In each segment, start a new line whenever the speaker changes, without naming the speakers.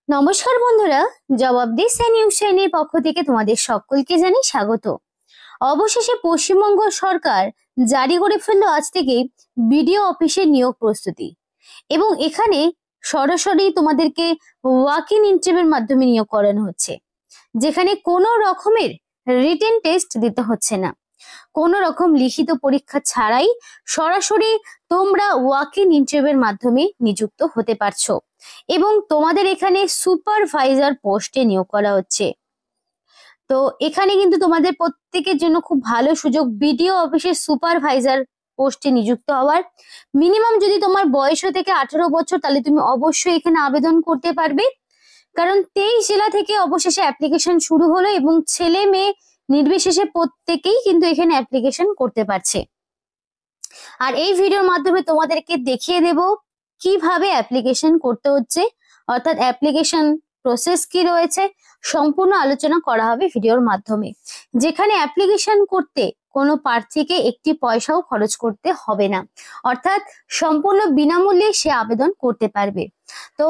নমস্কার বন্ধুরা, জবাব দিস নিউজ চ্যানেলের পক্ষ থেকে তোমাদের সকলকে জানাই স্বাগত। অবশেষে পশ্চিমবঙ্গ সরকার জারি করে ফেললো আজ থেকে বিডিও অফিসের নিয়োগ প্রস্তুতি, এবং এখানে সরাসরি তোমাদেরকে ওয়াক ইন ইন্টারভিউর মাধ্যমে নিয়োগ করানো হচ্ছে, যেখানে কোনো রকমের রিটেন টেস্ট দিতে হচ্ছে না। কোনো রকম লিখিত পরীক্ষা ছাড়াই সরাসরি তোমরা ওয়াক ইন ইন্টারভিউর মাধ্যমে নিযুক্ত হতে পারছো, এবং তোমাদের এখানে সুপারভাইজার পোস্টে নিয়োগ করা হচ্ছে। তো এখানে কিন্তু তোমাদের প্রত্যেকের জন্য খুব ভালো সুযোগ বিডিও অফিসের সুপারভাইজার পোস্টে নিযুক্ত হওয়ার। মিনিমাম যদি তোমার বয়স থেকে 18 বছর, তাহলে তুমি অবশ্যই এখানে আবেদন করতে পারবে, কারণ 23 জেলা থেকে অবশেষে অ্যাপ্লিকেশন শুরু হলো এবং ছেলে মেয়ে নির্বিশেষে প্রত্যেকেই কিন্তু এখানে অ্যাপ্লিকেশন করতে পারছে। আর এই ভিডিওর মাধ্যমে তোমাদেরকে দেখিয়ে দেব কিভাবে অ্যাপ্লিকেশন করতে হচ্ছে, অর্থাৎ অ্যাপ্লিকেশন প্রসেস কি রয়েছে, সম্পূর্ণ আলোচনা করা হবে ভিডিওর মাধ্যমে, যেখানে অ্যাপ্লিকেশন করতে কোনো প্রার্থীকে একটি পয়সাও খরচ করতে হবে না, অর্থাৎ সম্পূর্ণ বিনামূল্যে সে আবেদন করতে পারবে। তো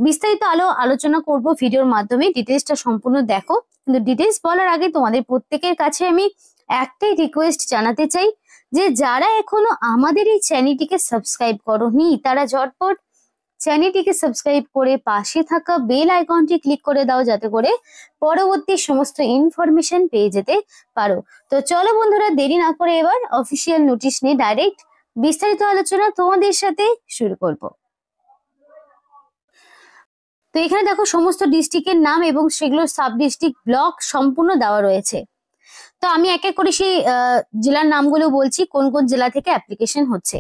বিস্তারিত আলোচনা করব ভিডিওর মাধ্যমে, ডিটেলসটা সম্পূর্ণ দেখো। কিন্তু ডিটেলস বলার আগে তোমাদের প্রত্যেকের কাছে আমি একটাই রিকোয়েস্ট জানাতে চাই, যে যারা এখনো আমাদের এই চ্যানেলটিকে সাবস্ক্রাইব করোনি, তারা ঝটপট চ্যানেলটিকে সাবস্ক্রাইব করে পাশে থাকা বেল আইকনটি ক্লিক করে দাও, যাতে করে পরবর্তী সমস্ত ইনফরমেশন পেয়ে যেতে পারো। তো চলো বন্ধুরা, দেরি না করে এবার অফিসিয়াল নোটিশ নিয়ে ডাইরেক্ট বিস্তারিত আলোচনা তোমাদের সাথে শুরু করব। তো এখানে দেখো সমস্ত ডিস্ট্রিক্টের নাম এবং সেগুলোর সাব ডিস্ট্রিক্ট ব্লক সম্পূর্ণ দেওয়া রয়েছে। তো আমি এক এক করে সেই জেলার নামগুলো বলছি, কোন কোন জেলা থেকে অ্যাপ্লিকেশন হচ্ছে।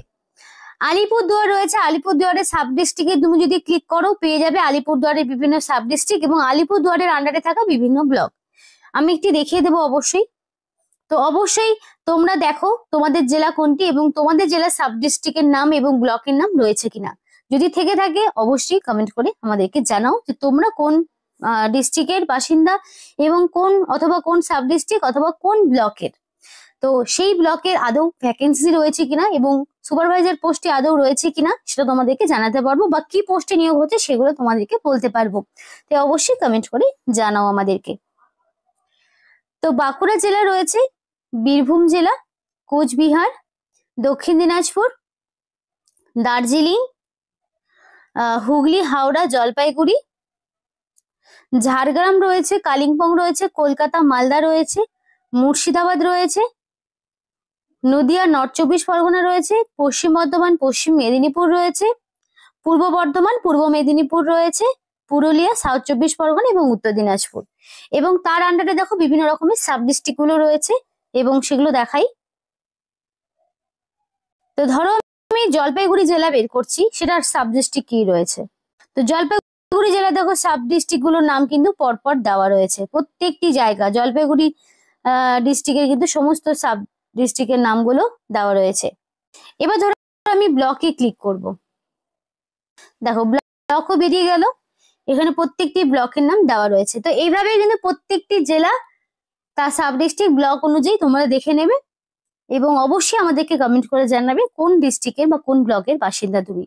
আলিপুরদুয়ার রয়েছে, আলিপুরদুয়ারের সাব ডিস্ট্রিক্টে তুমি যদি ক্লিক করো পেয়ে যাবে আলিপুরদুয়ারের বিভিন্ন সাব ডিস্ট্রিক্ট এবং আলিপুরদুয়ারের আন্ডারে থাকা বিভিন্ন ব্লক। আমি একটি দেখিয়ে দেবো অবশ্যই। তো অবশ্যই তোমরা দেখো তোমাদের জেলা কোনটি এবং তোমাদের জেলার সাব ডিস্ট্রিক্টের নাম এবং ব্লকের নাম রয়েছে কিনা। যদি থেকে থাকে অবশ্যই কমেন্ট করে আমাদেরকে জানাও যে তোমরা কোন ডিস্ট্রিক্টের বাসিন্দা এবং কোন সাব ডিস্ট্রিক্ট অথবা কোন ব্লকের। তো সেই ব্লকের আদৌ ভ্যাকেন্সি রয়েছে কিনা এবং সুপারভাইজার পোস্টে আদৌ রয়েছে কিনা সেটা তোমাদেরকে জানাতে পারবো, বা কি পোস্টে নিয়োগ হচ্ছে সেগুলো তোমাদেরকে বলতে পারবো। তাই অবশ্যই কমেন্ট করে জানাও আমাদেরকে। তো বাঁকুড়া জেলা রয়েছে, বীরভূম জেলা, কোচবিহার, দক্ষিণ দিনাজপুর, দার্জিলিং, হুগলি, হাওড়া, জলপাইগুড়ি, ঝাড়গ্রাম রয়েছে, কালিম্পং রয়েছে, কলকাতা, মালদা রয়েছে, মুর্শিদাবাদ রয়েছে, নদিয়া, নর্থ 24 পরগনা রয়েছে, পশ্চিম বর্ধমান, পশ্চিম মেদিনীপুর রয়েছে, পূর্ব বর্ধমান, পূর্ব মেদিনীপুর রয়েছে, পুরুলিয়া, সাউথ 24 পরগনা এবং উত্তর দিনাজপুর। এবং তার আন্ডারে দেখো বিভিন্ন রকমের সাব ডিস্ট্রিক্ট গুলো রয়েছে এবং সেগুলো দেখাই। তো ধরো আমি জলপাইগুড়ি জেলা বের করছি, সেটার সাব ডিস্ট্রিক্ট কি রয়েছে। তো জলপাইগুড়ি জেলা দেখো সাব ডিস্ট্রিক্ট গুলোর নাম কিন্তু পরপর দেওয়া রয়েছে, প্রত্যেকটি জায়গা জলপাইগুড়ি ডিস্ট্রিক্টের কিন্তু সমস্ত সাব ডিস্ট্রিক্টের নামগুলো দেওয়া রয়েছে। এবার ধরো আমি ব্লকে ক্লিক করব, দেখো ব্লকও বেরিয়ে গেল, এখানে প্রত্যেকটি ব্লকের নাম দেওয়া রয়েছে। তো এইভাবে কিন্তু প্রত্যেকটি জেলা তার সাব ডিস্ট্রিক্ট ব্লক অনুযায়ী তোমরা দেখে নেবে এবং অবশ্যই আমাদেরকে কমেন্ট করে জানাবে কোন ডিস্ট্রিক্টের বা কোন ব্লকের বাসিন্দা তুমি।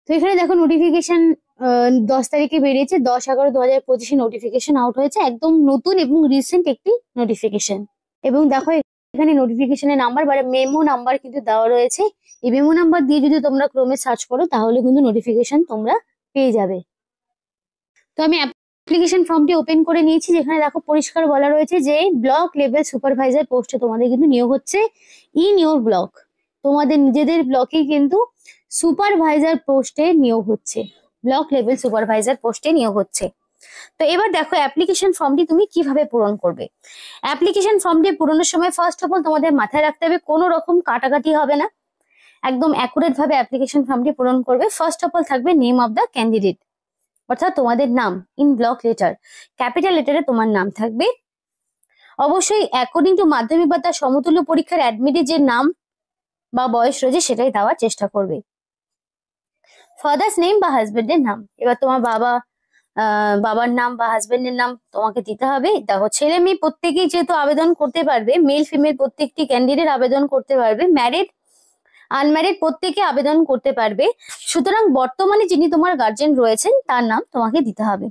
তো এখানে দেখো নোটিফিকেশন 10 তারিখে বেরিয়েছে, 10/11/2025 নোটিফিকেশন আউট হয়েছে, একদম নতুন এবং রিসেন্ট একটি নোটিফিকেশন। এবং দেখো এখানে নোটিফিকেশনের নাম্বার বা মেমো নাম্বার কিন্তু দেওয়া রয়েছে। এই মেমো নাম্বার দিয়ে যদি তোমরা ক্রোমে সার্চ করো তাহলে কিন্তু নোটিফিকেশন তোমরা পেয়ে যাবে। তো আমি অ্যাপ্লিকেশন ফর্মটি ওপেন করে নিয়েছি, যেখানে দেখো পরিষ্কার বলা রয়েছে যে ব্লক লেভেল সুপারভাইজার পোস্টে তোমাদের কিন্তু নিয়োগ হচ্ছে ইন ইওর ব্লক। তোমাদের নিজেদের ব্লকে কিন্তু সুপারভাইজার পোস্টে নিয়োগ হচ্ছে, ব্লক লেভেল সুপারভাইজার পোস্টে নিয়োগ হচ্ছে। তো এবার দেখো অ্যাপ্লিকেশন ফর্মটি তুমি কিভাবে পূরণ করবে। অ্যাপ্লিকেশন ফর্মটি পূরণের সময় ফার্স্ট অফ অল তোমাদের মাথায় রাখতে হবে কোনো রকম কাটাকাটি হবে না, একদম অ্যাকুরেট ভাবে অ্যাপ্লিকেশন ফর্মটি পূরণ করবে। ফার্স্ট অফ অল থাকবে নেম অফ দ্য ক্যান্ডিডেট, অর্থাৎ তোমাদের নাম ইন ব্লক লেটার, ক্যাপিটাল লেটারে তোমার নাম থাকবে। অবশ্যই অ্যাকর্ডিং টু মাধ্যমিক বা তার সমতুল্য পরীক্ষার অ্যাডমিটে যে নাম বা বয়স রয়েছে সেটাই দেওয়ার চেষ্টা করবে। ফাদার্স নেম বা হাজবেন্ডের নাম, এবার তোমার বাবার নাম বা হাজবেন্ডের নাম তোমাকে দিতে হবে। দেখো ছেলে মেয়ে প্রত্যেকেই যেহেতু আবেদন করতে পারবে, মেল ফিমেল প্রত্যেকটি ক্যান্ডিডেট আবেদন করতে পারবে। ম্যারিড আনম্যারিড প্রত্যেকে আবেদন করতে পারবে। সুতরাং বর্তমানে যিনি তোমার গার্জেন রয়েছেন তার নাম তোমাকে দিতে হবে।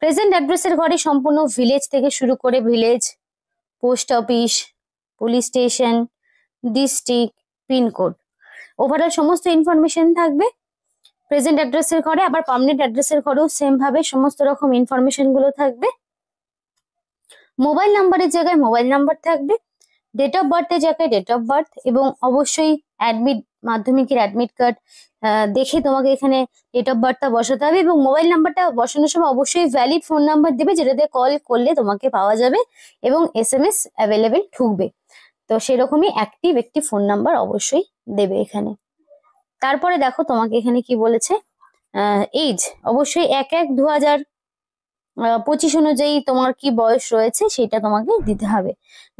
প্রেজেন্ট অ্যাড্রেসের ঘরে সম্পূর্ণ ভিলেজ থেকে শুরু করে village, post office, police station, district, pin code, overall সমস্ত ইনফরমেশন থাকবে প্রেজেন্ট অ্যাড্রেসের ঘরে। আবার পার্মানেন্ট অ্যাড্রেসের ঘরেও সেম ভাবে সমস্ত রকম ইনফরমেশন গুলো থাকবে। মোবাইল নাম্বারের জায়গায় মোবাইল নাম্বার থাকবে, ডেট অফ বার্থের জায়গায় ডেট অফ বার্থ, এবং অবশ্যই অ্যাডমিট, মাধ্যমিকের অ্যাডমিট কার্ড দেখে তোমাকে এখানে ডেট অফ বার্থটা বসাতে হবে। এবং মোবাইল নাম্বারটা বসানোর সময় অবশ্যই ভ্যালিড ফোন নাম্বার দেবে, যেটাতে কল করলে তোমাকে পাওয়া যাবে এবং SMS অ্যাভেলেবেল ঢুকবে। তো সেরকমই অ্যাক্টিভ একটি ফোন নাম্বার অবশ্যই দেবে এখানে। তারপরে দেখো তোমাকে এখানে কি বলেছে, এজ অবশ্যই 1/1/2025 অনুযায়ী তোমার কি বয়স রয়েছে সেটা তোমাকে দিতে হবে।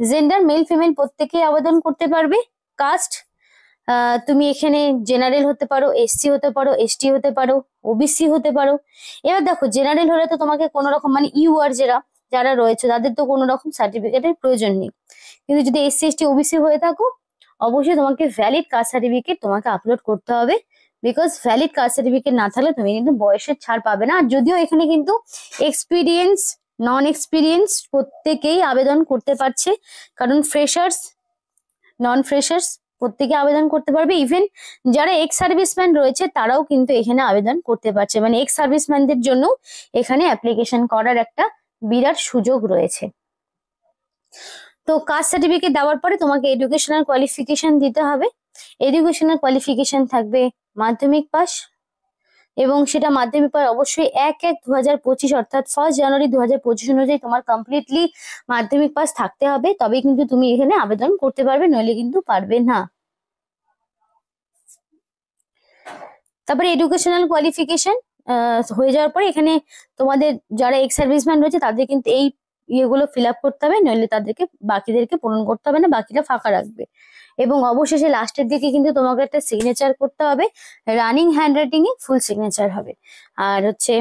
জেন্ডার মেল ফিমেল প্রত্যেকেই আবেদন করতে পারবে। কাস্ট তুমি এখানে জেনারেল হতে পারো, SC হতে পারো, ST হতে পারো, OBC হতে পারো। এবার দেখো জেনারেল হলে তো তোমাকে কোনো রকম মানে UR যারা রয়েছে তাদের তো কোনো রকম সার্টিফিকেটের প্রয়োজন নেই, কিন্তু যদি SC ST OBC হয়ে থাকো অবশ্যই তোমাকে ভ্যালিড কাস্ট সার্টিফিকেট তোমাকে আপলোড করতে হবে। বিকজ ভ্যালিড কাস্ট সার্টিফিকেট না থাকলে তুমি কিন্তু বয়সের ছাড় পাবে না। আর যদিও এখানে কিন্তু এক্সপিরিয়েন্স, নন এক্সপিরিয়েন্স প্রত্যেকেই আবেদন করতে পারছে, কারণ ফ্রেশার্স, নন ফ্রেশার্স প্রত্যেকে আবেদন করতে পারবে। ইভেন যারা এক্স সার্ভিসম্যান রয়েছে তারাও কিন্তু এখানে আবেদন করতে পারছে, মানে এক্স সার্ভিসম্যানদের জন্য এখানে অ্যাপ্লিকেশন করার একটা বিরাট সুযোগ রয়েছে। তো কাস্ট সার্টিফিকেট দেওয়ার পরে তোমাকে এডুকেশনাল কোয়ালিফিকেশন দিতে হবে। এডুকেশনাল কোয়ালিফিকেশন থাকবে মাধ্যমিক পাস, এবং সেটা মাধ্যমিক পাস অবশ্যই 1/1/2025 অর্থাৎ 1 জানুয়ারি 2025 অনুযায়ী তোমার কমপ্লিটলি মাধ্যমিক পাস থাকতে হবে, তবে কিন্তু তুমি এখানে আবেদন করতে পারবে, নইলে কিন্তু পারবে না। তারপরে এডুকেশনাল কোয়ালিফিকেশন হয়ে যাওয়ার পরে এখানে তোমাদের যারা এক্স সার্ভিসম্যান রয়েছে তাদের কিন্তু এই ইয়েগুলো ফিল আপ করতে হবে, নইলে তাদেরকে বাকিদেরকে পূরণ করতে হবে না, বাকিটা ফাঁকা রাখবে। এবং অবশেষে লাস্টের দিকে কিন্তু তোমাকে একটা সিগনেচার করতে হবে, রানিং হ্যান্ড রাইটিং এ ফুল সিগনেচার হবে। আর হচ্ছে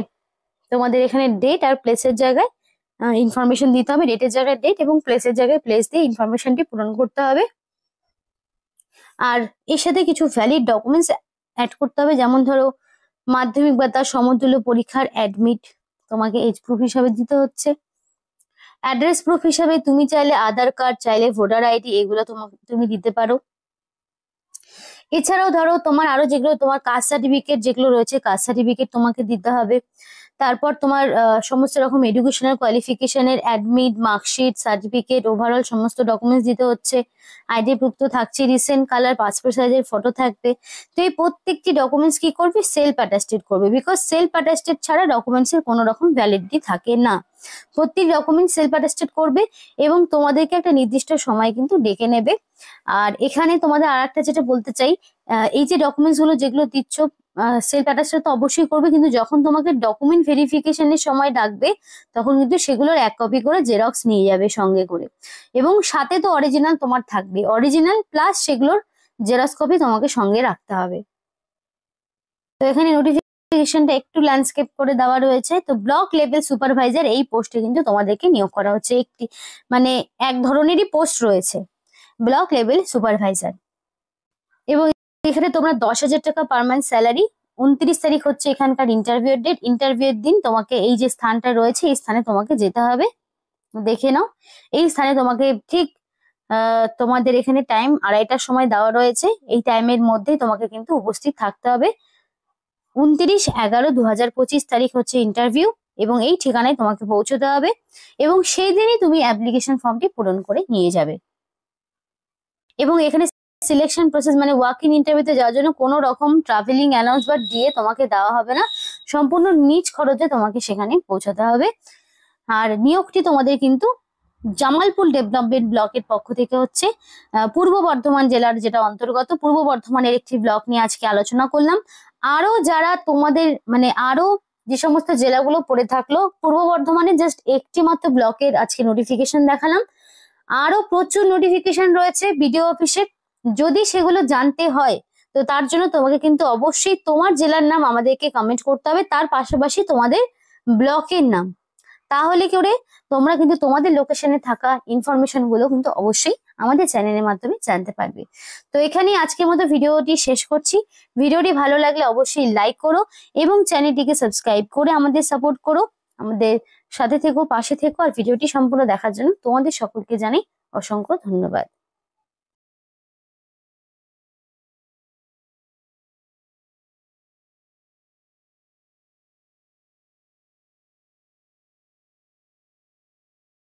তোমাদের এখানে ডেট আর প্লেসের জায়গায় ইনফরমেশন দিতে হবে, ডেটের জায়গায় ডেট এবং প্লেসের জায়গায় প্লেস দিয়ে ইনফরমেশনটি পূরণ করতে হবে। আর এর সাথে কিছু ভ্যালিড ডকুমেন্টস অ্যাড করতে হবে, যেমন ধরো মাধ্যমিক বা তার সমতুল্য পরীক্ষার অ্যাডমিট তোমাকে এজ প্রুফ হিসাবে দিতে হচ্ছে। অ্যাড্রেস প্রুফ হিসাবে তুমি চাইলে আধার কার্ড, চাইলে ভোটার আইডি, এগুলো তুমি দিতে পারো। এছাড়াও ধরো তোমার আরো যেগুলো তোমার কাস্ট সার্টিফিকেট যেগুলো রয়েছে, কাস্ট সার্টিফিকেট তোমাকে দিতে হবে। তারপর তোমার সমস্ত রকম এডুকেশনাল কোয়ালিফিকেশনের অ্যাডমিট, মার্কশিট, সার্টিফিকেট, ওভারঅল সমস্ত ডকুমেন্টস দিতে হচ্ছে। আইডি প্রুফ তো থাকছে, রিসেন্ট কালার পাসপোর্ট সাইজের ফটো থাকবে। তো এই প্রত্যেকটি ডকুমেন্টস কি করবে, সেলফ অ্যাটাস্টেড করবে, বিকজ সেলফ অ্যাটাস্টেড ছাড়া ডকুমেন্টস এর কোনো রকম ভ্যালিডিটি থাকে না। প্রত্যেক ডকুমেন্ট সেলফ অ্যাটাস্টেড করবে এবং তোমাদেরকে একটা নির্দিষ্ট সময় কিন্তু ডেকে নেবে। আর এখানে তোমাদের আর একটা যেটা বলতে চাই, এই যে ডকুমেন্টস গুলো যেগুলো দিচ্ছ সেলফ অ্যাটাস্টেড তো অবশ্যই করবে, কিন্তু যখন তোমাকে ডকুমেন্ট ভেরিফিকেশনের সময় ডাকবে তখন কিন্তু সেগুলোর 1 কপি করে জেরক্স নিয়ে যাবে সঙ্গে করে, এবং সাথে তো অরিজিনাল তোমার থাকবে, অরিজিনাল প্লাস সেগুলোর জেরক্স কপি তোমাকে সঙ্গে রাখতে হবে। তো এখানে নোটিফিকেশনটা একটু ল্যান্ডস্কেপ করে দেওয়া রয়েছে। তো ব্লক লেভেল সুপারভাইজার এই পোস্টে কিন্তু তোমাদেরকে নিয়োগ করা হচ্ছে, একটি মানে এক ধরনেরই পোস্ট রয়েছে ব্লক লেভেল সুপারভাইজার। এবং এখানে তোমরা 10,000 টাকা পার মান্থ স্যালারি। 29 তারিখ হচ্ছে এখানকার ইন্টারভিউর ডেট। ইন্টারভিউর দিন তোমাকে এই যে স্থানটা রয়েছে এই স্থানে তোমাকে যেতে হবে, দেখে নাও। এই স্থানে তোমাকে ঠিক তোমাদের এখানে টাইম 2:30টার সময় দেওয়া রয়েছে, এই টাইমের মধ্যে তোমাকে কিন্তু উপস্থিত থাকতে হবে। 29/11/2025 তারিখ হচ্ছে ইন্টারভিউ, এবং এই ঠিকানায় তোমাকে পৌঁছতে হবে, এবং সেই দিনই তুমি অ্যাপ্লিকেশন ফর্মটি পূরণ করে নিয়ে যাবে। এবং এখানে সিলেকশন প্রসেস মানে ওয়াক ইন ইন্টারভিউতে যাওয়ার জন্য কোনো রকম ট্রাভেলিং অ্যালাউন্স বা ডিএ তোমাকে দেওয়া হবে না, সম্পূর্ণ নিজ খরচে তোমাকে সেখানে পৌঁছাতে হবে। আর নিয়োগটি তোমাদের কিন্তু জামালপুর ডেভেলপমেন্ট ব্লকের পক্ষ থেকে হচ্ছে। পূর্ব বর্ধমান জেলার যেটা অন্তর্গত, পূর্ব বর্ধমানের একটি ব্লক নিয়ে আজকে আলোচনা করলাম। আরো যারা তোমাদের মানে আরো যে সমস্ত জেলাগুলো পড়ে থাকলো, পূর্ব বর্ধমানে জাস্ট একটি মাত্র ব্লকের আজকে নোটিফিকেশন দেখালাম, আরো প্রচুর নোটিফিকেশন রয়েছে বিডিও অফিসে। যদি সেগুলো জানতে হয় তো তার জন্য তোমাকে কিন্তু অবশ্যই তোমার জেলার নাম আমাদেরকে কমেন্ট করতে হবে, তার পাশাপাশি তোমাদের ব্লকের নাম, তাহলে করে তোমরা কিন্তু তোমাদের লোকেশনে থাকা ইনফরমেশন গুলো কিন্তু অবশ্যই আমাদের চ্যানেলের মাধ্যমে জানতে পারবে। তো এখানেই আজকের মতো ভিডিওটি শেষ করছি। ভিডিওটি ভালো লাগলে অবশ্যই লাইক করো এবং চ্যানেলটিকে সাবস্ক্রাইব করে আমাদের সাপোর্ট করো। আমাদের সাথে থেকো, পাশে থেকো। আর ভিডিওটি সম্পূর্ণ দেখার জন্য তোমাদের সকলকে জানাই অসংখ্য ধন্যবাদ।